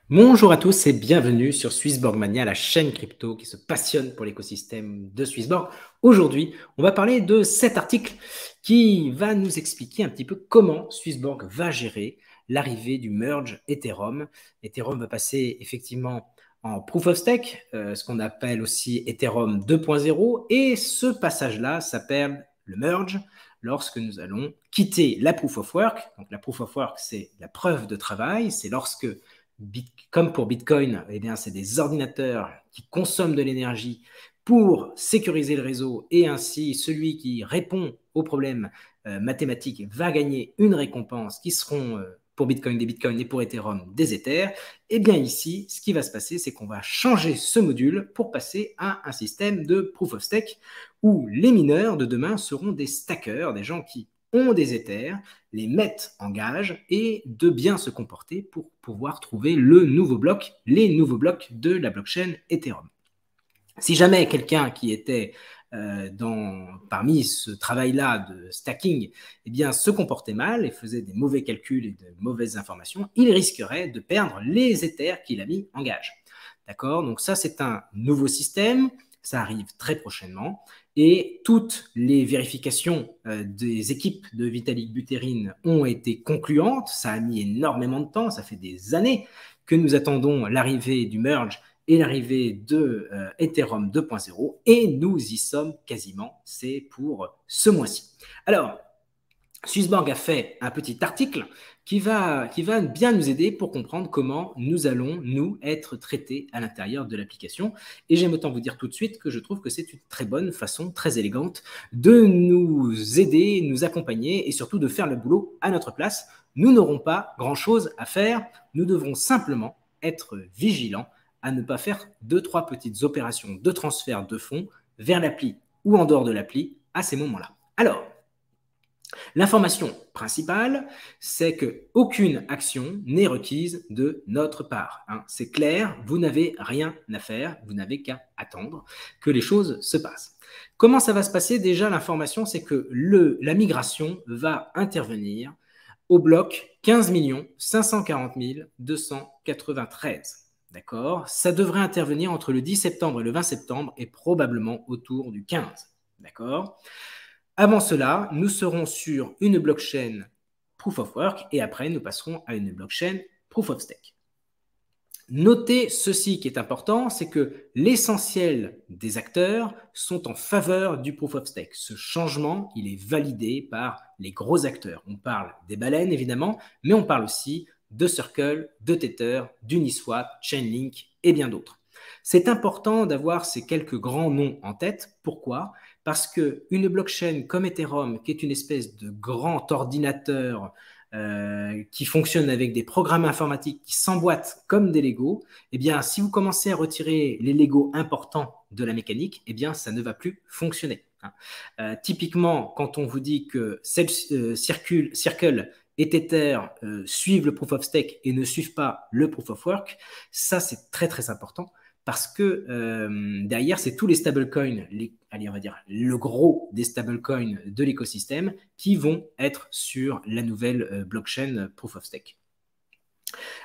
Bonjour à tous et bienvenue sur Swissborg Mania, la chaîne crypto qui se passionne pour l'écosystème de Swissborg. Aujourd'hui, on va parler de cet article qui va nous expliquer un petit peu comment Swissborg va gérer l'arrivée du merge Ethereum. Ethereum va passer effectivement en Proof of Stake, ce qu'on appelle aussi Ethereum 2.0, et ce passage-là s'appelle le merge lorsque nous allons quitter la Proof of Work. Donc la Proof of Work, c'est la preuve de travail, c'est lorsque comme pour Bitcoin, eh bien, c'est des ordinateurs qui consomment de l'énergie pour sécuriser le réseau et ainsi celui qui répond aux problèmes mathématiques va gagner une récompense qui seront pour Bitcoin des Bitcoins et pour Ethereum des Ethers. Et bien ici, ce qui va se passer, c'est qu'on va changer ce module pour passer à un système de Proof of Stake où les mineurs de demain seront des stackers, des gens qui ont des Ethers, les mettent en gage et de bien se comporter pour pouvoir trouver le nouveau bloc, les nouveaux blocs de la blockchain Ethereum. Si jamais quelqu'un qui était parmi ce travail-là de stacking eh bien, se comportait mal et faisait des mauvais calculs et de mauvaises informations, il risquerait de perdre les Ethers qu'il a mis en gage. D'accord? Donc ça, c'est un nouveau système. Ça arrive très prochainement. Et toutes les vérifications des équipes de Vitalik Buterin ont été concluantes. Ça a mis énormément de temps. Ça fait des années que nous attendons l'arrivée du merge et l'arrivée de Ethereum 2.0. Et nous y sommes quasiment. C'est pour ce mois-ci. Alors, Swissborg a fait un petit article qui va bien nous aider pour comprendre comment nous allons, nous, être traités à l'intérieur de l'application. Et j'aime autant vous dire tout de suite que je trouve que c'est une très bonne façon, très élégante, de nous aider, nous accompagner et surtout de faire le boulot à notre place. Nous n'aurons pas grand-chose à faire. Nous devrons simplement être vigilants à ne pas faire 2-3 petites opérations de transfert de fonds vers l'appli ou en dehors de l'appli à ces moments-là. Alors, l'information principale, c'est qu'aucune action n'est requise de notre part. Hein. C'est clair, vous n'avez rien à faire, vous n'avez qu'à attendre que les choses se passent. Comment ça va se passer? Déjà, l'information, c'est que la migration va intervenir au bloc 15 540 293. D'accord? Ça devrait intervenir entre le 10 septembre et le 20 septembre et probablement autour du 15. D'accord? Avant cela, nous serons sur une blockchain Proof of Work et après, nous passerons à une blockchain Proof of Stake. Notez ceci qui est important, c'est que l'essentiel des acteurs sont en faveur du Proof of Stake. Ce changement, il est validé par les gros acteurs. On parle des baleines, évidemment, mais on parle aussi de Circle, de Tether, d'Uniswap, Chainlink et bien d'autres. C'est important d'avoir ces quelques grands noms en tête. Pourquoi? Parce qu'une blockchain comme Ethereum, qui est une espèce de grand ordinateur qui fonctionne avec des programmes informatiques qui s'emboîtent comme des Legos, eh bien, si vous commencez à retirer les Legos importants de la mécanique, eh bien, ça ne va plus fonctionner. Typiquement, quand on vous dit que Circle et Tether suivent le Proof of Stake et ne suivent pas le Proof of Work, ça, c'est très, très important parce que derrière, c'est tous les stablecoins, allez, on va dire le gros des stablecoins de l'écosystème qui vont être sur la nouvelle blockchain Proof of Stake.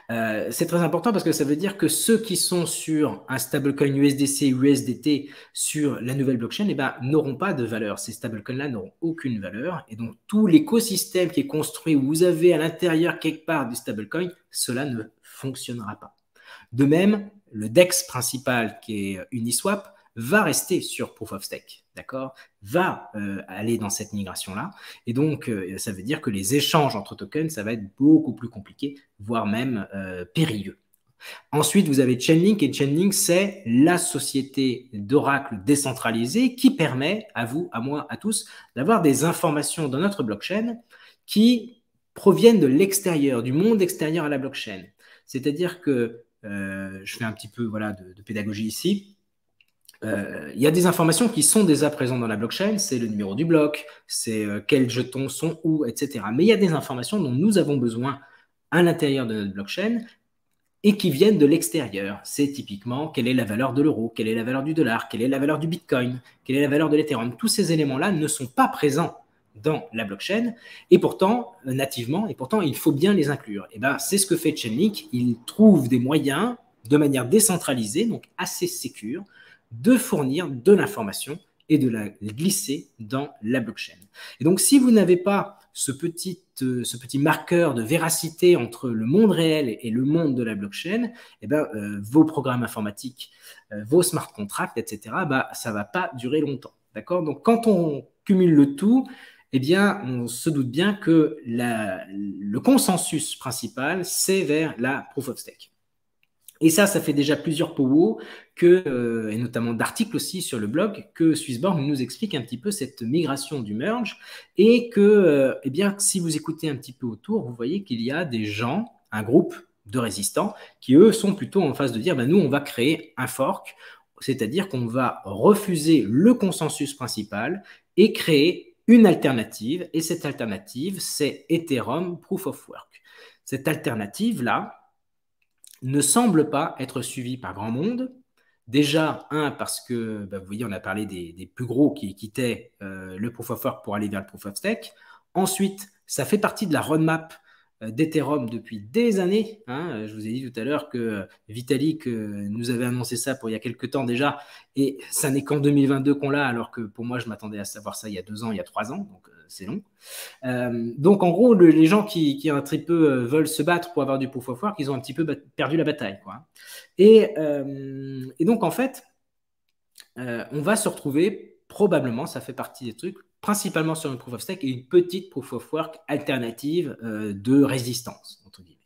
C'est très important parce que ça veut dire que ceux qui sont sur un stablecoin USDC, USDT sur la nouvelle blockchain eh ben, n'auront pas de valeur. Ces stablecoins-là n'auront aucune valeur. Et donc, tout l'écosystème qui est construit où vous avez à l'intérieur quelque part du stablecoin, cela ne fonctionnera pas. De même, le DEX principal qui est Uniswap va rester sur Proof of Stake, d'accord? Va aller dans cette migration-là. Et donc, ça veut dire que les échanges entre tokens, ça va être beaucoup plus compliqué, voire même périlleux. Ensuite, vous avez Chainlink, et Chainlink, c'est la société d'oracle décentralisée qui permet à vous, à moi, à tous, d'avoir des informations dans notre blockchain qui proviennent de l'extérieur, du monde extérieur à la blockchain. C'est-à-dire que je fais un petit peu de pédagogie ici. Il y a des informations qui sont déjà présentes dans la blockchain, c'est le numéro du bloc, c'est quels jetons sont où, etc. Mais il y a des informations dont nous avons besoin à l'intérieur de notre blockchain et qui viennent de l'extérieur. C'est typiquement quelle est la valeur de l'euro, quelle est la valeur du dollar, quelle est la valeur du bitcoin, quelle est la valeur de l'Ethereum. Tous ces éléments-là ne sont pas présents dans la blockchain, et pourtant, nativement, et pourtant, il faut bien les inclure. Et ben, c'est ce que fait Chainlink. Il trouve des moyens, de manière décentralisée, donc assez sécure, de fournir de l'information et de la glisser dans la blockchain. Et donc, si vous n'avez pas ce petit marqueur de véracité entre le monde réel et le monde de la blockchain, eh ben, vos programmes informatiques, vos smart contracts, etc., ça ne va pas durer longtemps. D'accord? Donc, quand on cumule le tout, eh bien, on se doute bien que le consensus principal, c'est vers la proof of stake. Et ça fait déjà plusieurs powwows, et notamment d'articles aussi sur le blog, que Swissborg nous explique un petit peu cette migration du merge, et que, eh bien, si vous écoutez un petit peu autour, vous voyez qu'il y a des gens, un groupe de résistants, qui eux sont plutôt en phase de dire, nous, on va créer un fork, c'est-à-dire qu'on va refuser le consensus principal et créer une alternative, et cette alternative, c'est Ethereum Proof of Work. Cette alternative-là ne semble pas être suivie par grand monde. Déjà, parce que, vous voyez, on a parlé des plus gros qui quittaient le Proof of Work pour aller vers le Proof of Stake. Ensuite, ça fait partie de la roadmap d'Ethereum depuis des années. Je vous ai dit tout à l'heure que Vitalik nous avait annoncé ça il y a quelques temps déjà, et ça n'est qu'en 2022 qu'on l'a, alors que pour moi, je m'attendais à savoir ça il y a 2 ans, il y a 3 ans, donc c'est long. Donc, en gros, les gens qui un très peu veulent se battre pour avoir du Proof of Work, ils ont un petit peu perdu la bataille, quoi. Et donc, en fait, on va se retrouver probablement, ça fait partie des trucs, principalement sur une Proof of Stake et une petite Proof of Work alternative de résistance, entre guillemets.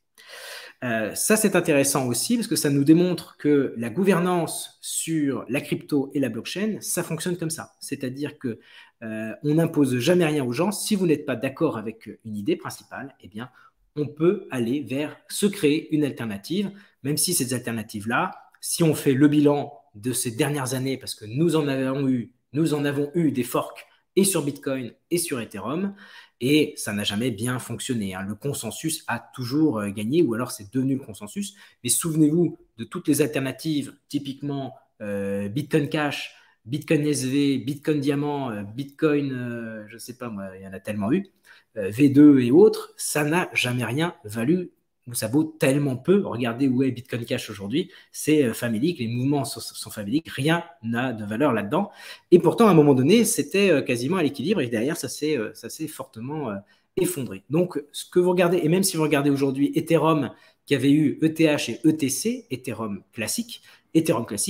Ça, c'est intéressant aussi parce que ça nous démontre que la gouvernance sur la crypto et la blockchain, ça fonctionne comme ça. C'est-à-dire que on n'impose jamais rien aux gens. Si vous n'êtes pas d'accord avec une idée principale, eh bien, on peut aller vers se créer une alternative, même si ces alternatives-là, si on fait le bilan de ces dernières années, parce que nous en avons eu des forks et sur Bitcoin et sur Ethereum, et ça n'a jamais bien fonctionné. Le consensus a toujours gagné, ou alors c'est devenu le consensus. Mais souvenez-vous de toutes les alternatives, typiquement Bitcoin Cash, Bitcoin SV, Bitcoin Diamant, Bitcoin, je ne sais pas moi, il y en a tellement eu, V2 et autres, ça n'a jamais rien valu, ou ça vaut tellement peu. Regardez où est Bitcoin Cash aujourd'hui, c'est famélique, les mouvements sont faméliques, rien n'a de valeur là-dedans. Et pourtant, à un moment donné, c'était quasiment à l'équilibre, et derrière, ça s'est fortement effondré. Donc, ce que vous regardez, et même si vous regardez aujourd'hui Ethereum, qui avait eu ETH et ETC, Ethereum classique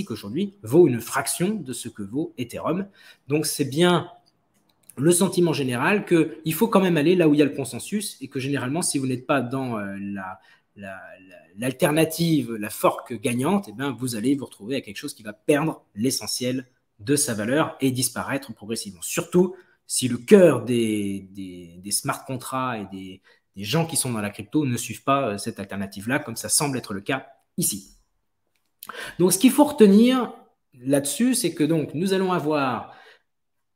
aujourd'hui vaut une fraction de ce que vaut Ethereum. Donc, c'est bien le sentiment général qu'il faut quand même aller là où il y a le consensus, et que généralement, si vous n'êtes pas dans l'alternative, la fork gagnante, eh bien, vous allez vous retrouver à quelque chose qui va perdre l'essentiel de sa valeur et disparaître progressivement. Surtout si le cœur des smart contracts et des gens qui sont dans la crypto ne suivent pas cette alternative-là, comme ça semble être le cas ici. Donc, ce qu'il faut retenir là-dessus, c'est que donc, nous allons avoir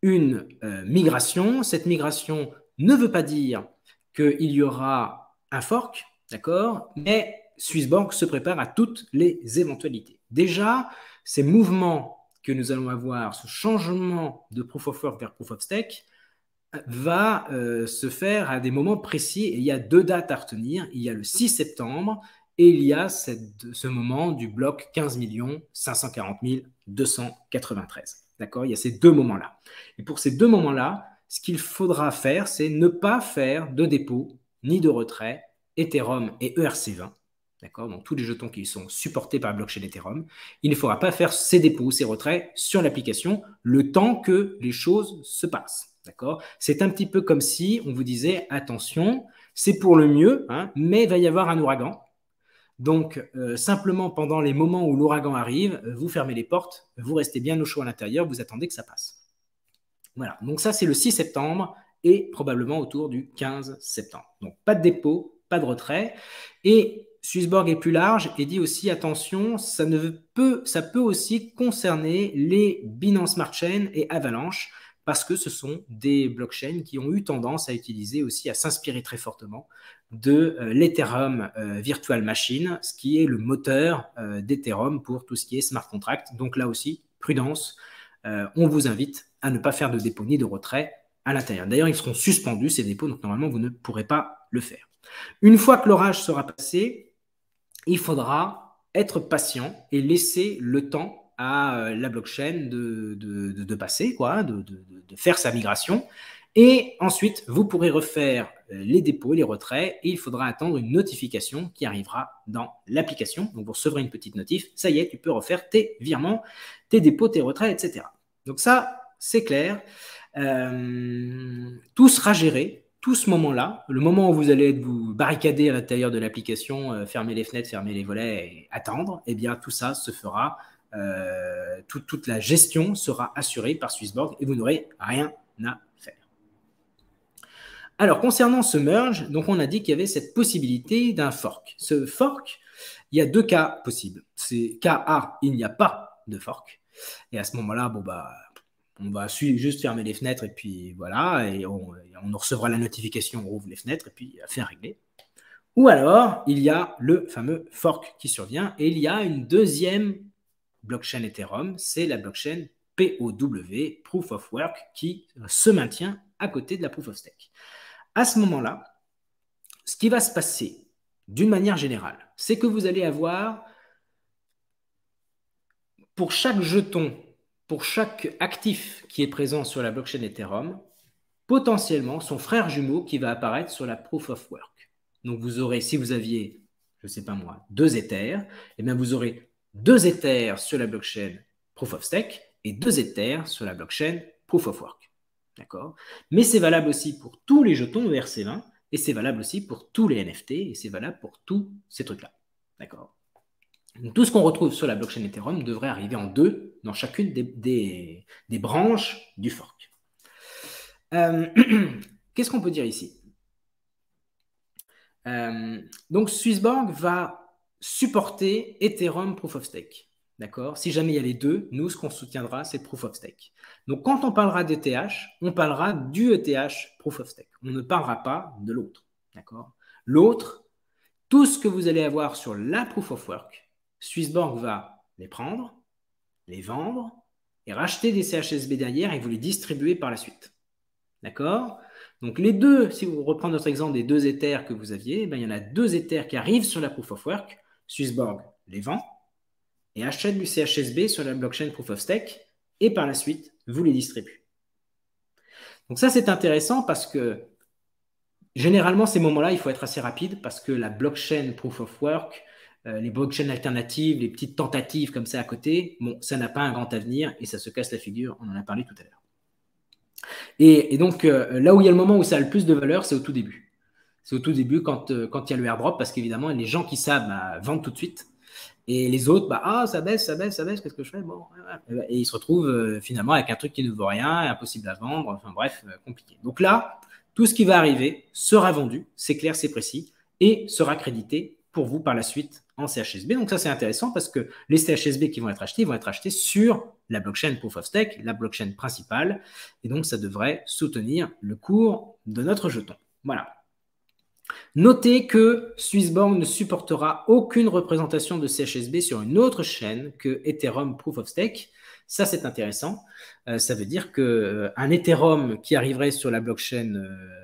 une migration. Cette migration ne veut pas dire qu'il y aura un fork, d'accord, mais Swissborg se prépare à toutes les éventualités. Déjà, ces mouvements que nous allons avoir, ce changement de Proof of Work vers Proof of Stake, va se faire à des moments précis, et il y a 2 dates à retenir. Il y a le 6 septembre et il y a ce moment du bloc 15 540 293. D'accord? Il y a ces 2 moments-là. Et pour ces 2 moments-là, ce qu'il faudra faire, c'est ne pas faire de dépôt ni de retrait Ethereum et ERC20. D'accord? Donc, tous les jetons qui sont supportés par la blockchain Ethereum, il ne faudra pas faire ces dépôts, ces retraits sur l'application le temps que les choses se passent. D'accord? C'est un petit peu comme si on vous disait, attention, c'est pour le mieux, mais il va y avoir un ouragan. Donc, simplement, pendant les moments où l'ouragan arrive, vous fermez les portes, vous restez bien au chaud à l'intérieur, vous attendez que ça passe. Voilà, donc ça, c'est le 6 septembre et probablement autour du 15 septembre. Donc, pas de dépôt, pas de retrait. Et Swissborg est plus large et dit aussi, attention, ça peut aussi concerner les Binance Smart Chain et Avalanche, parce que ce sont des blockchains qui ont eu tendance à utiliser aussi, à s'inspirer très fortement de l'Ethereum Virtual Machine, ce qui est le moteur d'Ethereum pour tout ce qui est smart contract. Donc là aussi, prudence, on vous invite à ne pas faire de dépôt ni de retrait à l'intérieur. D'ailleurs, ils seront suspendus, ces dépôts, donc normalement, vous ne pourrez pas le faire. Une fois que l'orage sera passé, il faudra être patient et laisser le temps à la blockchain de passer, quoi, de faire sa migration. Et ensuite, vous pourrez refaire les dépôts et les retraits et il faudra attendre une notification qui arrivera dans l'application. Donc, vous recevrez une petite notif. Ça y est, tu peux refaire tes virements, tes dépôts, tes retraits, etc. Donc ça, c'est clair. Tout sera géré. Tout ce moment-là, le moment où vous allez vous barricader à l'intérieur de l'application, fermer les fenêtres, fermer les volets et attendre, eh bien, tout ça se fera, toute la gestion sera assurée par Swissborg et vous n'aurez rien à faire. Alors, concernant ce merge, donc on a dit qu'il y avait cette possibilité d'un fork. Ce fork, il y a deux cas possibles. C'est cas A, il n'y a pas de fork. Et à ce moment-là, bon, bah, on va juste fermer les fenêtres et puis voilà, et on recevra la notification, on rouvre les fenêtres et puis affaire réglée. Ou alors, il y a le fameux fork qui survient et il y a une deuxième blockchain Ethereum, c'est la blockchain POW, Proof of Work, qui se maintient à côté de la Proof of Stake. À ce moment-là, ce qui va se passer d'une manière générale, c'est que vous allez avoir pour chaque jeton, pour chaque actif qui est présent sur la blockchain Ethereum, potentiellement son frère jumeau qui va apparaître sur la Proof of Work. Donc vous aurez, si vous aviez, je ne sais pas moi, 2 Ethers, eh bien vous aurez 2 Ethers sur la blockchain Proof of Stake et 2 Ethers sur la blockchain Proof of Work. D'accord? Mais c'est valable aussi pour tous les jetons ERC20 et c'est valable aussi pour tous les NFT et c'est valable pour tous ces trucs-là. D'accord? Donc, tout ce qu'on retrouve sur la blockchain Ethereum devrait arriver en 2 dans chacune des branches du fork. Qu'est-ce qu'on peut dire ici? Donc, Swissborg va supporter Ethereum Proof of Stake. D'accord? Si jamais il y a les deux, nous, ce qu'on soutiendra, c'est Proof of Stake. Donc, quand on parlera d'ETH, on parlera du ETH Proof of Stake. On ne parlera pas de l'autre. D'accord? L'autre, tout ce que vous allez avoir sur la Proof of Work, Swissborg va les prendre, les vendre et racheter des CHSB derrière et vous les distribuer par la suite. D'accord? Donc les deux, si vous reprenez notre exemple des 2 Ethers que vous aviez, ben, il y en a 2 Ethers qui arrivent sur la Proof of Work, Swissborg les vend et achète du CHSB sur la blockchain Proof of Stake et par la suite, vous les distribue. Donc ça, c'est intéressant parce que généralement, ces moments-là, il faut être assez rapide parce que la blockchain Proof of Work, les blockchains alternatives, les petites tentatives comme ça à côté, bon, ça n'a pas un grand avenir et ça se casse la figure, on en a parlé tout à l'heure. Et donc, là où il y a le moment où ça a le plus de valeur, c'est au tout début. C'est au tout début quand il y a le airdrop, parce qu'évidemment, les gens qui savent vendent tout de suite. Et les autres, ça baisse, qu'est-ce que je fais? Bon, et ils se retrouvent finalement avec un truc qui ne vaut rien, impossible à vendre, enfin bref, compliqué. Donc là, tout ce qui va arriver sera vendu, c'est clair, c'est précis, et sera crédité pour vous par la suite en CHSB. Donc ça, c'est intéressant parce que les CHSB qui vont être achetés sur la blockchain Proof of Stake, la blockchain principale, et donc ça devrait soutenir le cours de notre jeton. Voilà. Notez que Swissborg ne supportera aucune représentation de CHSB sur une autre chaîne que Ethereum Proof of Stake. Ça, c'est intéressant. Ça veut dire qu'un Ethereum qui arriverait sur la blockchain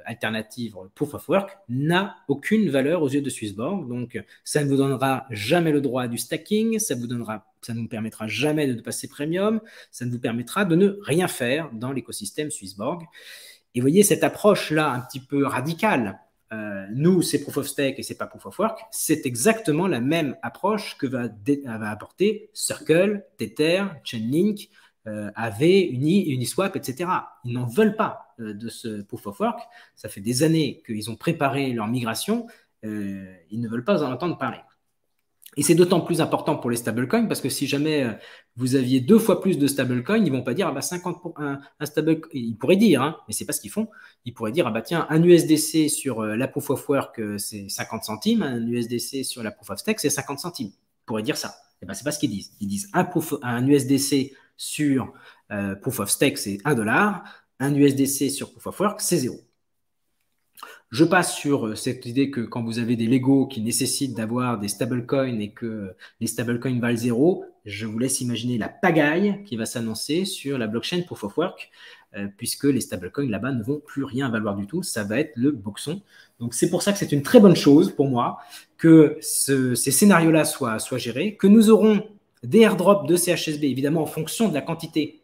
alternative Proof of Work n'a aucune valeur aux yeux de Swissborg. Donc, ça ne vous donnera jamais le droit du stacking, ça ne vous permettra jamais de passer premium, ça ne vous permettra de ne rien faire dans l'écosystème Swissborg. Et vous voyez, cette approche-là un petit peu radicale, nous, c'est Proof of Stake et c'est pas Proof of Work, c'est exactement la même approche que va apporter Circle, Tether, Chainlink, AV, Uniswap, etc. Ils n'en veulent pas de ce Proof of Work. Ça fait des années qu'ils ont préparé leur migration. Ils ne veulent pas en entendre parler. Et c'est d'autant plus important pour les stablecoins parce que si jamais vous aviez 2 fois plus de stablecoins, ils ne vont pas dire 50 pour un stablecoin. Ils pourraient dire, hein, mais ce n'est pas ce qu'ils font. Ils pourraient dire tiens, un USDC sur la Proof of Work, c'est 50 centimes, un USDC sur la Proof of Stake, c'est 50 centimes. Ils pourraient dire ça. Et ce n'est pas ce qu'ils disent. Ils disent un USDC sur Proof of Stake, c'est $1. Un USDC sur Proof of Work, c'est 0. Je passe sur cette idée que quand vous avez des Legos qui nécessitent d'avoir des stablecoins et que les stablecoins valent 0, je vous laisse imaginer la pagaille qui va s'annoncer sur la blockchain Proof of Work. puisque les stablecoins là-bas ne vont plus rien valoir du tout. Ça va être le boxon. Donc, c'est pour ça que c'est une très bonne chose pour moi que ces scénarios-là soient gérés, que nous aurons des airdrops de CHSB, évidemment en fonction de la quantité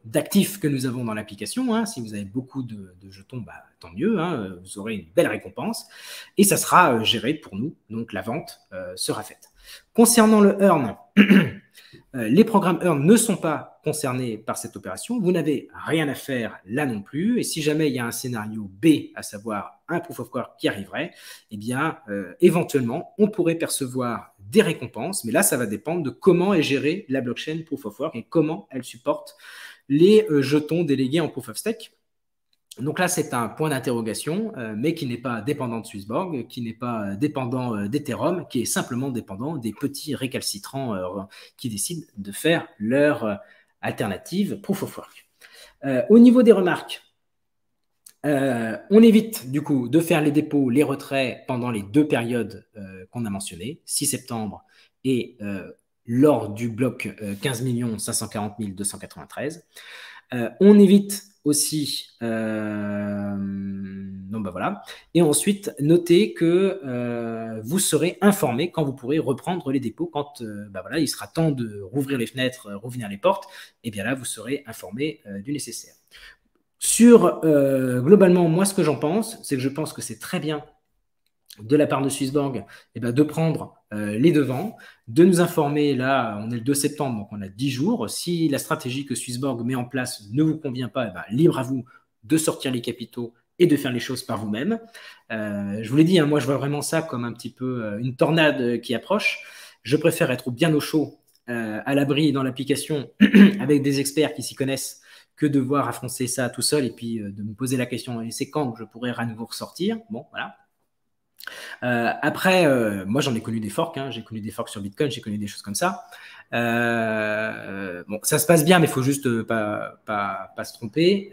d'actifs que nous avons dans l'application. Hein. Si vous avez beaucoup de jetons, bah, tant mieux, hein, vous aurez une belle récompense. Et ça sera géré pour nous, donc la vente sera faite. Concernant le earn, les programmes earn ne sont pas concernés par cette opération. Vous n'avez rien à faire là non plus. Et si jamais il y a un scénario B, à savoir un proof of work qui arriverait, eh bien, éventuellement, on pourrait percevoir des récompenses. Mais là, ça va dépendre de comment est gérée la blockchain proof of work et comment elle supporte les jetons délégués en proof of stake. Donc là, c'est un point d'interrogation, mais qui n'est pas dépendant de Swissborg, qui n'est pas dépendant d'Ethereum, qui est simplement dépendant des petits récalcitrants qui décident de faire leur alternative proof of work. Au niveau des remarques, on évite du coup de faire les dépôts, les retraits pendant les 2 périodes qu'on a mentionnées, 6 septembre et lors du bloc 15 540 293. On évite aussi, donc bah voilà. Et ensuite, notez que vous serez informé quand vous pourrez reprendre les dépôts, quand bah voilà, il sera temps de rouvrir les fenêtres, rouvrir les portes, et bien là, vous serez informé du nécessaire. Sur, globalement, moi, ce que j'en pense, c'est que je pense que c'est très bien de la part de Swissborg, eh ben, de prendre les devants, de nous informer, là, on est le 2 septembre, donc on a 10 jours. Si la stratégie que Swissborg met en place ne vous convient pas, eh ben, libre à vous de sortir les capitaux et de faire les choses par vous-même. Je vous l'ai dit, hein, moi, je vois vraiment ça comme un petit peu une tornade qui approche. Je préfère être bien au chaud, à l'abri dans l'application, avec des experts qui s'y connaissent, que de devoir affronter ça tout seul et puis de me poser la question, et c'est quand que je pourrais à nouveau ressortir. Bon, voilà. Après, moi j'en ai connu des forks, hein. J'ai connu des forks sur Bitcoin, j'ai connu des choses comme ça. Bon, ça se passe bien, mais il faut juste pas se tromper.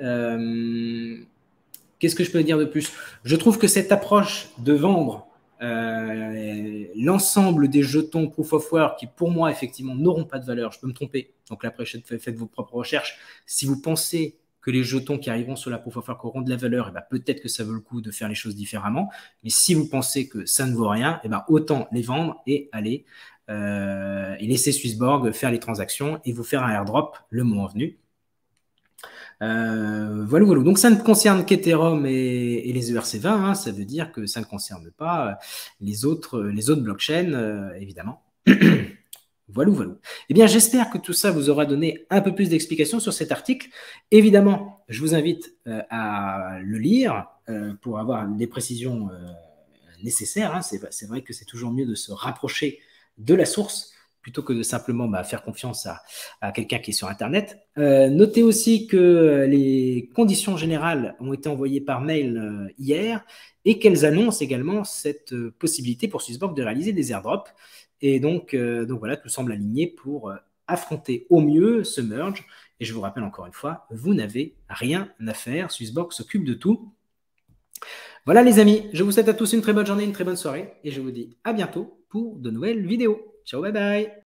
Qu'est-ce que je peux dire de plus? Je trouve que cette approche de vendre l'ensemble des jetons proof of work qui, pour moi, effectivement, n'auront pas de valeur, je peux me tromper. Donc là, après, faites vos propres recherches. Si vous pensez que les jetons qui arriveront sur la proof of work auront de la valeur, eh ben, peut-être que ça vaut le coup de faire les choses différemment. Mais si vous pensez que ça ne vaut rien, eh ben, autant les vendre et aller et laisser Swissborg faire les transactions et vous faire un airdrop le moment venu. Voilà. Donc ça ne concerne qu'Ethereum et les ERC20, hein. Ça veut dire que ça ne concerne pas les autres blockchains, évidemment. Voilà. Eh bien, j'espère que tout ça vous aura donné un peu plus d'explications sur cet article. Évidemment, je vous invite à le lire pour avoir les précisions nécessaires. Hein. C'est vrai que c'est toujours mieux de se rapprocher de la source plutôt que de simplement faire confiance à quelqu'un qui est sur Internet. Notez aussi que les conditions générales ont été envoyées par mail hier et qu'elles annoncent également cette possibilité pour Swissborg de réaliser des airdrops. Et donc voilà, tout semble aligné pour affronter au mieux ce merge. Et je vous rappelle encore une fois, vous n'avez rien à faire. Swissborg s'occupe de tout. Voilà les amis, je vous souhaite à tous une très bonne journée, une très bonne soirée. Et je vous dis à bientôt pour de nouvelles vidéos. Ciao, bye bye.